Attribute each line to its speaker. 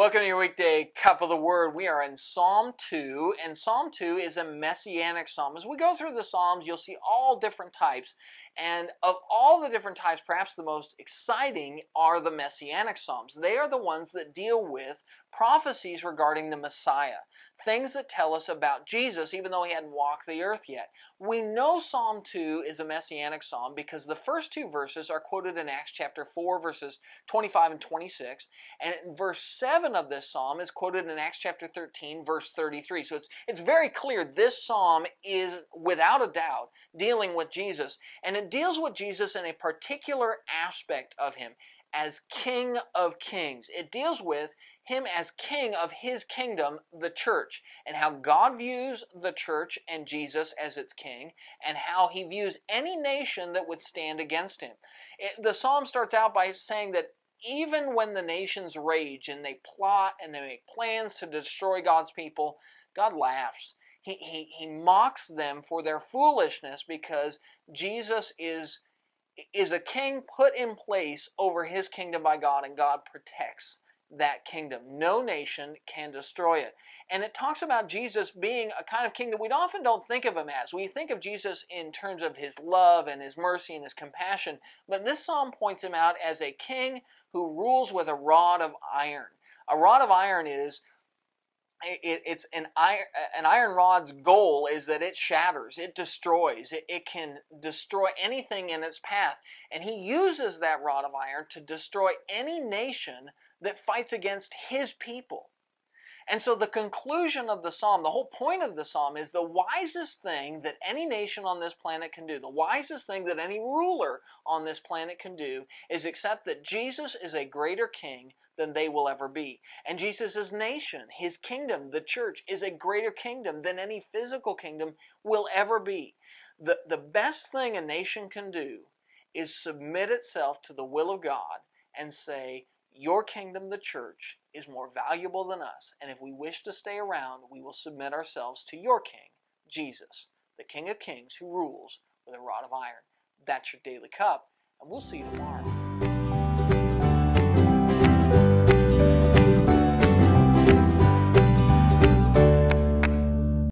Speaker 1: Welcome to your weekday cup of the Word. We are in Psalm 2, and Psalm 2 is a messianic psalm. As we go through the Psalms, you'll see all different types, and of all the different types, perhaps the most exciting are the messianic psalms. They are the ones that deal with prophecies regarding the Messiah, things that tell us about Jesus, even though he hadn't walked the earth yet. We know Psalm 2 is a messianic psalm because the first two verses are quoted in Acts chapter 4, verses 25 and 26, and verse 7 of this psalm is quoted in Acts chapter 13, verse 33. So it's very clear this psalm is, without a doubt, dealing with Jesus, and it deals with Jesus in a particular aspect of him as King of Kings. It deals with him as king of his kingdom, the church, and how God views the church and Jesus as its king, and how he views any nation that would stand against him. The psalm starts out by saying that even when the nations rage and they plot and they make plans to destroy God's people, God laughs. He mocks them for their foolishness because Jesus is a king put in place over his kingdom by God, and God protects that kingdom. No nation can destroy it. And it talks about Jesus being a kind of king that we often don't think of him as. We think of Jesus in terms of his love and his mercy and his compassion, but this psalm points him out as a king who rules with a rod of iron. A rod of iron is it's an iron rod's goal is that it shatters, it destroys, it can destroy anything in its path. And he uses that rod of iron to destroy any nation that fights against his people. And so the conclusion of the psalm, the whole point of the psalm, is the wisest thing that any nation on this planet can do, the wisest thing that any ruler on this planet can do, is accept that Jesus is a greater king than they will ever be. And Jesus' nation, his kingdom, the church, is a greater kingdom than any physical kingdom will ever be. The best thing a nation can do is submit itself to the will of God and say, your kingdom, the church, is more valuable than us, and if we wish to stay around, we will submit ourselves to your king, Jesus, the King of Kings who rules with a rod of iron. That's your Daily Cup, and we'll see you tomorrow.